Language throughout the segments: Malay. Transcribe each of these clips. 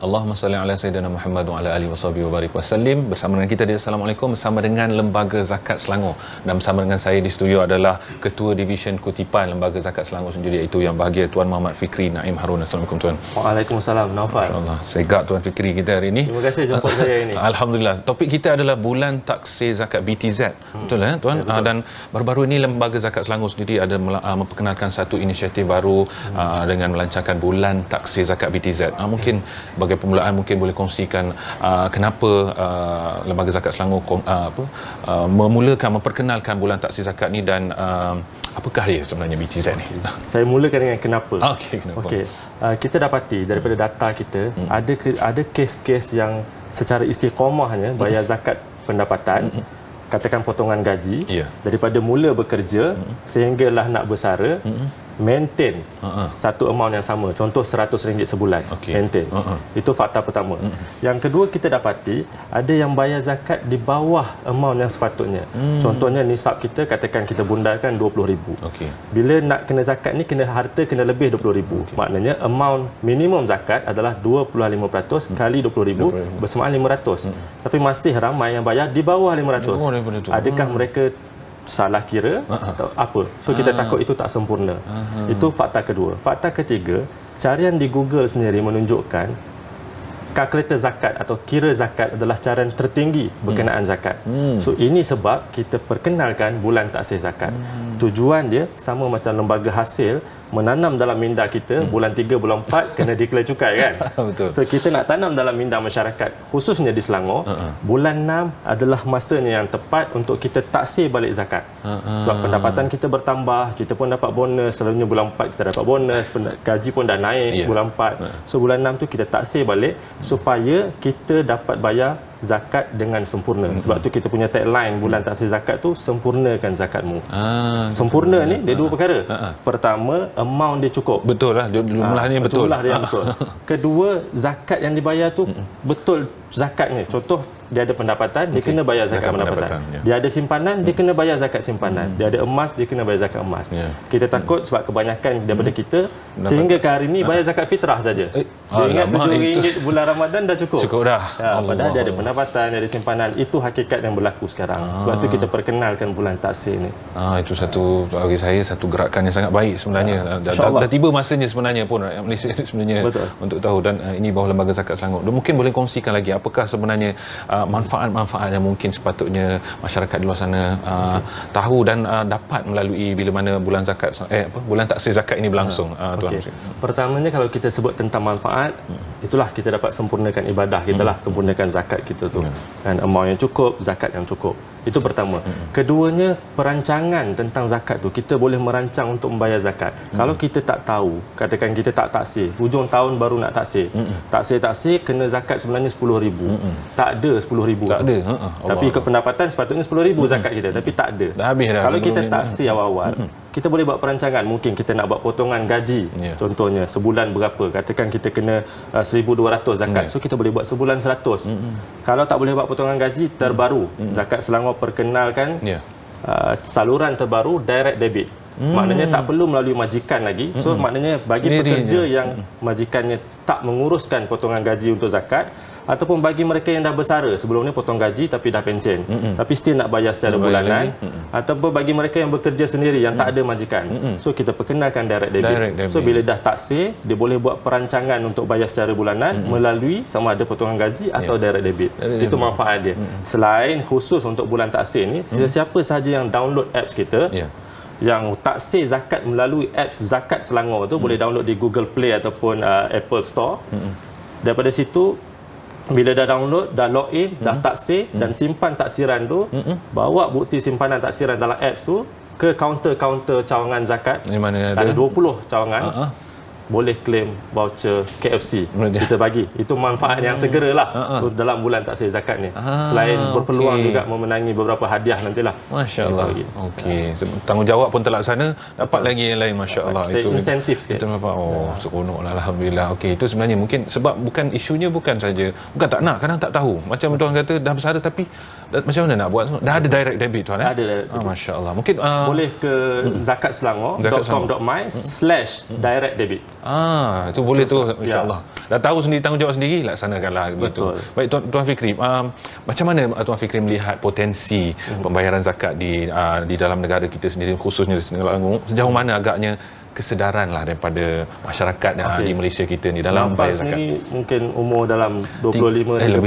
Allahumma salli ala sayyidina Muhammad wa ala alihi washabihi wa barik wasallim. Bersama dengan kita di Assalamualaikum bersama dengan Lembaga Zakat Selangor, dan bersama dengan saya di studio adalah Ketua Divisyen Kutipan Lembaga Zakat Selangor sendiri, iaitu Yang Bahagia Tuan Muhammad Fikri Naim Harun. Assalamualaikum Tuan. Waalaikumsalam Naufal. Insya-Allah segak Tuan Fikri kita hari ini. Terima kasih jemput saya ini. Alhamdulillah. Topik kita adalah bulan taksir zakat BTZ. Betul Tuan? Ya, betul. Dan baru-baru ini Lembaga Zakat Selangor sendiri ada memperkenalkan satu inisiatif baru dengan melancarkan bulan taksir zakat BTZ. Mungkin bagi permulaan mungkin boleh kongsikan kenapa Lembaga Zakat Selangor memperkenalkan bulan taksir zakat ni, dan apakah dia sebenarnya BTZ ni? Saya mulakan dengan kenapa. Kenapa? Kita dapati daripada data kita ada kes-kes yang secara istiqamahnya bayar zakat pendapatan, katakan potongan gaji, daripada mula bekerja sehinggalah nak bersara, maintain satu amount yang sama, contoh RM100 sebulan, maintain. Itu fakta pertama. Yang kedua, kita dapati ada yang bayar zakat di bawah amount yang sepatutnya. Contohnya nisab kita, katakan kita bundarkan RM20,000. Bila nak kena zakat ni, kena harta kena lebih RM20,000. Maknanya amount minimum zakat adalah 25% kali RM20,000 bersamaan RM500. Tapi masih ramai yang bayar di bawah RM500. Adakah mereka salah kira atau apa? So kita takut itu tak sempurna. Itu fakta kedua. Fakta ketiga, carian di Google sendiri menunjukkan kalkulator zakat atau kira zakat adalah carian tertinggi berkenaan zakat. So ini sebab kita perkenalkan bulan taksir zakat. Tujuan dia sama macam lembaga hasil menanam dalam minda kita, bulan 3, bulan 4 kena declare cukai kan. Betul. So kita nak tanam dalam minda masyarakat, khususnya di Selangor, bulan 6 adalah masanya yang tepat untuk kita taksir balik zakat. Sebab pendapatan kita bertambah, kita pun dapat bonus, selalunya bulan 4 kita dapat bonus, gaji pun dah naik bulan 4. So bulan 6 tu kita taksir balik supaya kita dapat bayar zakat dengan sempurna. Sebab tu kita punya tagline bulan taksir zakat tu, sempurnakan zakatmu. Sempurna ni dia dua perkara. Pertama, amount dia cukup. Betul lah, jumlahnya betul. Jumlah dia betul. Kedua, zakat yang dibayar tu betul zakatnya. Contoh, dia ada pendapatan, dia kena bayar zakat pendapatan. Dia ada simpanan, dia kena bayar zakat simpanan. Dia ada emas, dia kena bayar zakat emas. Kita takut sebab kebanyakan daripada kita sehingga ke hari ini bayar zakat fitrah saja. Dia ingat RM7 bulan Ramadan dah cukup. Cukup dah. Padahal dia ada pendapatan, dia ada simpanan. Itu hakikat yang berlaku sekarang. Sebab tu kita perkenalkan bulan taksir ni. Itu satu, bagi saya, satu gerakan yang sangat baik sebenarnya. Dah tiba masanya sebenarnya pun Malaysia sebenarnya untuk tahu, dan ini bawah Lembaga Zakat Selangor. Dan mungkin boleh kongsikan lagi apakah sebenarnya manfaat-manfaat yang mungkin sepatutnya masyarakat di luar sana tahu dan dapat melalui bila mana bulan zakat bulan taksir zakat ini berlangsung. Tuan. Pertamanya, kalau kita sebut tentang manfaat, itulah kita dapat sempurnakan ibadah kita lah, sempurnakan zakat kita tu. Dan amount yang cukup, zakat yang cukup. Itu pertama. Keduanya, perancangan tentang zakat tu, kita boleh merancang untuk membayar zakat. Kalau kita tak tahu, katakan kita tak taksir, hujung tahun baru nak taksir. Taksir kena zakat sebenarnya RM10,000. Tak ada RM10,000. Tak ada. Tapi ikut pendapatan sepatutnya RM10,000 zakat kita, tapi tak ada. Dah habis dah. Kalau kita taksir awal-awal, kita boleh buat perancangan. Mungkin kita nak buat potongan gaji. Contohnya sebulan berapa? Katakan kita kena RM1,200 zakat. So kita boleh buat sebulan RM100. Kalau tak boleh buat potongan gaji terbaru, Zakat Selangor perkenalkan saluran terbaru, direct debit. Maknanya tak perlu melalui majikan lagi. So maknanya bagi pekerja yang majikannya tak menguruskan potongan gaji untuk zakat, ataupun bagi mereka yang dah bersara, sebelum ni potong gaji tapi dah pencen, tapi still nak bayar secara bulanan, ataupun bagi mereka yang bekerja sendiri yang tak ada majikan, so kita perkenalkan direct debit. So bila dah taksir, dia boleh buat perancangan untuk bayar secara bulanan melalui sama ada potongan gaji atau direct debit. Itu manfaat dia. Selain khusus untuk bulan taksir ni, sesiapa sahaja yang download apps kita, yang taksir zakat melalui apps Zakat Selangor tu, boleh download di Google Play ataupun Apple Store. Daripada situ, bila dah download, dah login, dah taksir dan simpan taksiran tu, bawa bukti simpanan taksiran dalam apps tu ke kaunter-kaunter cawangan zakat. Ada 20 cawangan. Boleh claim voucher KFC. Kita bagi. Itu manfaat yang segeralah dalam bulan taksir zakat ni. Selain berpeluang juga memenangi beberapa hadiah nantilah. Masya-Allah. Okey. Tanggungjawab pun terlaksana, dapat lagi yang lain, masya-Allah. Itu insentif sikit. Itu nampak. Seronoklah, alhamdulillah. Okey, itu sebenarnya mungkin sebab bukan isunya bukan saja bukan tak nak, kadang tak tahu. Macam tuan kata dah bersara tapi macam mana nak buat? Dah ada direct debit tuan Ada direct debit. Masya-Allah. Mungkin boleh ke zakatselangor.com.my/direct debit. Itu boleh tu, insya-Allah. Dah tahu sendiri tanggungjawab sendiri, laksanakanlah begitu. Baik Tuan Fikri, macam mana Tuan Fikri melihat potensi pembayaran zakat di dalam negara kita sendiri, khususnya di Selangor? Sejauh mana agaknya kesedaran lah daripada masyarakat di Malaysia kita ni dalam bayar zakat? Sendiri mungkin umur dalam 25 hingga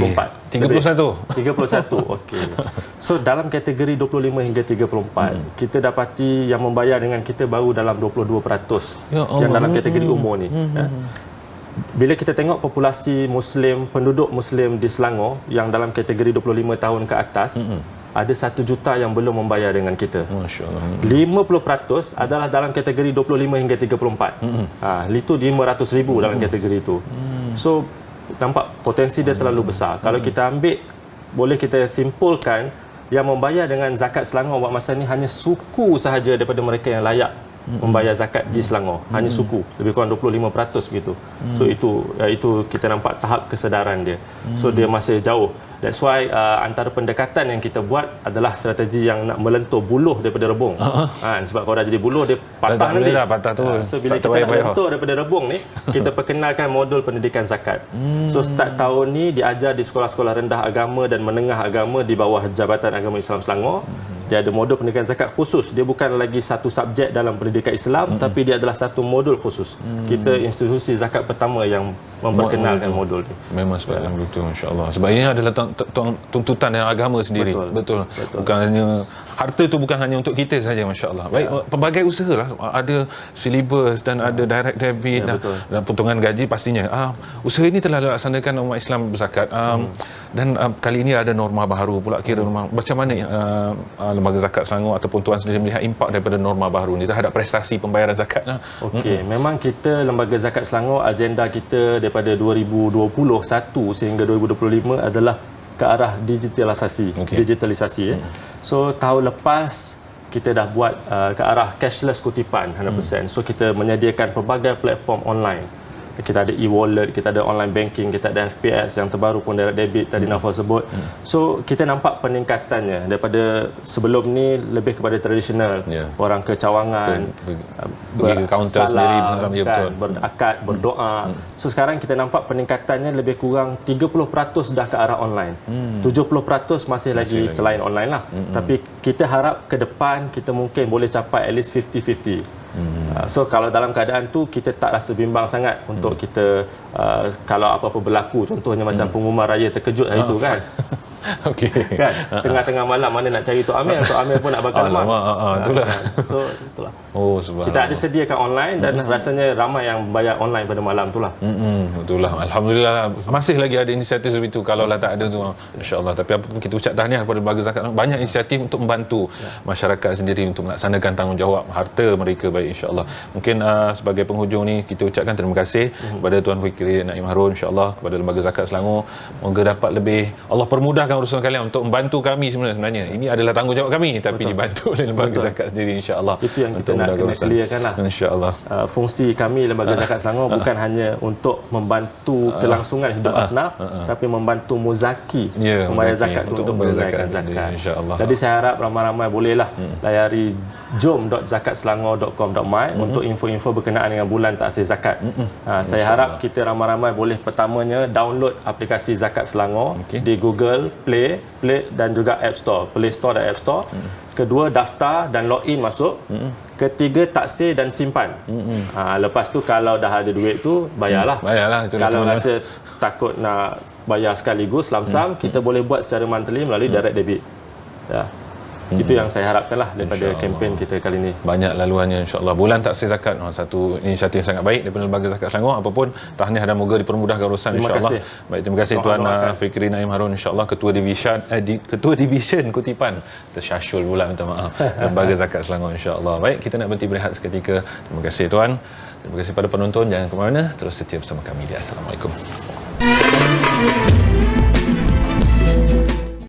34. 31. Okey. So dalam kategori 25 hingga 34, kita dapati yang membayar dengan kita baru dalam 22% yang dalam kategori umur ni. Bila kita tengok populasi Muslim, penduduk Muslim di Selangor yang dalam kategori 25 tahun ke atas, ada 1 juta yang belum membayar dengan kita. Masya-Allah. 50% adalah dalam kategori 25 hingga 34. Itu 500,000 dalam kategori itu. So nampak potensi dia terlalu besar. Kalau kita ambil, boleh kita simpulkan yang membayar dengan zakat Selangor buat masa ni hanya suku sahaja daripada mereka yang layak membayar zakat di Selangor. Hanya suku, lebih kurang 25% begitu. So itu kita nampak tahap kesedaran dia. So dia masih jauh. That's why antara pendekatan yang kita buat adalah strategi yang nak melentur buluh daripada rebung. Sebab kalau dah jadi buluh, dia patah nanti. So bila kita nak lentur daripada rebung ni, kita perkenalkan modul pendidikan zakat. So start tahun ni diajar di sekolah-sekolah rendah agama dan menengah agama di bawah Jabatan Agama Islam Selangor. Dia ada modul pendidikan zakat khusus. Dia bukan lagi satu subjek dalam pendidikan Islam, tapi dia adalah satu modul khusus. Kita institusi zakat pertama yang memperkenalkan modul ni. Memang sebab yang betul, insya-Allah. Sebab ini adalah tuntutan yang agama sendiri. Betul. Bukan hanya harta tu bukan hanya untuk kita saja, masya-Allah. Baik, pelbagai usaha lah, ada silibus dan ada direct debit dan potongan gaji pastinya. Usaha ini telah dilaksanakan umat Islam berzakat. Dan kali ini ada norma baru pula, kira norma. Macam mana Lembaga Zakat Selangor ataupun tuan sendiri melihat impak daripada norma baru ni terhadap prestasi pembayaran zakat? Okey, memang kita Lembaga Zakat Selangor, agenda kita daripada 2021 sehingga 2025 adalah ke arah digitalisasi. So tahun lepas kita dah buat ke arah cashless kutipan 100%. So kita menyediakan pelbagai platform online. Kita ada e-wallet, kita ada online banking, kita ada FPS yang terbaru pun direct debit tadi Naufal sebut. So kita nampak peningkatannya daripada sebelum ni lebih kepada tradisional. Orang ke cawangan, pergi ke kaunter sendiri, berakad, berdoa. So sekarang kita nampak peningkatannya lebih kurang 30% dah ke arah online. 70% masih lagi selain online lah. Tapi kita harap ke depan kita mungkin boleh capai at least 50-50. So kalau dalam keadaan tu kita tak rasa bimbang sangat untuk kita kalau apa-apa berlaku, contohnya macam pengumuman raya terkejut hari tu kan. Okey. Kan? Tengah-tengah malam mana nak cari Tok Amir pun nak bakal mak. Itulah. So itulah. Subhanallah. Kita ada sediakan online dan rasanya ramai yang bayar online pada malam itulah. Itulah. Alhamdulillah masih lagi ada inisiatif seperti itu. Kalau lah tak ada tu, insya-Allah. Tapi apa pun kita ucap tahniah kepada Lembaga Zakat. Banyak inisiatif untuk membantu masyarakat sendiri untuk melaksanakan tanggungjawab harta mereka, baik, insya-Allah. Mungkin sebagai penghujung ni kita ucapkan terima kasih kepada Tuan Fikri Naim Harun, insya-Allah, kepada Lembaga Zakat Selangor. Moga dapat lebih Allah permudahkan urusan kalian untuk membantu kami sebenarnya. Ini adalah tanggungjawab kami tapi dibantu oleh Lembaga Zakat sendiri, insya-Allah. Itu yang kita nak kena clearkan lah. Insya-Allah. Fungsi kami Lembaga Zakat Selangor bukan hanya untuk membantu kelangsungan hidup asnaf, tapi membantu muzaki membayar zakat untuk menunaikan zakat. Insya-Allah. Jadi saya harap ramai-ramai bolehlah layari jom.zakatselangor.com.my untuk info-info berkenaan dengan bulan taksir zakat. Saya harap kita ramai-ramai boleh pertamanya download aplikasi Zakat Selangor di Google Play dan juga App Store, Play Store dan App Store. Kedua, daftar dan login masuk. Ketiga, taksir dan simpan. Lepas tu kalau dah ada duit tu bayarlah. Kalau rasa takut nak bayar sekaligus lamsam, kita boleh buat secara monthly melalui direct debit. Itu yang saya harapkanlah daripada kempen kita kali ini. Banyak laluannya, insya-Allah. Bulan taksir zakat, satu inisiatif yang sangat baik daripada Lembaga Zakat Selangor. Apapun tahniah dan moga dipermudahkan urusan, insya-Allah. Baik, terima kasih Tuan Fikri Naim Harun, insya-Allah, Ketua Division Kutipan Tersyasyul pula, minta maaf, Lembaga Zakat Selangor, insya-Allah. Baik, kita nak berhenti berehat seketika. Terima kasih Tuan. Terima kasih pada penonton. Jangan ke mana-mana, terus setia bersama kami di Assalamualaikum.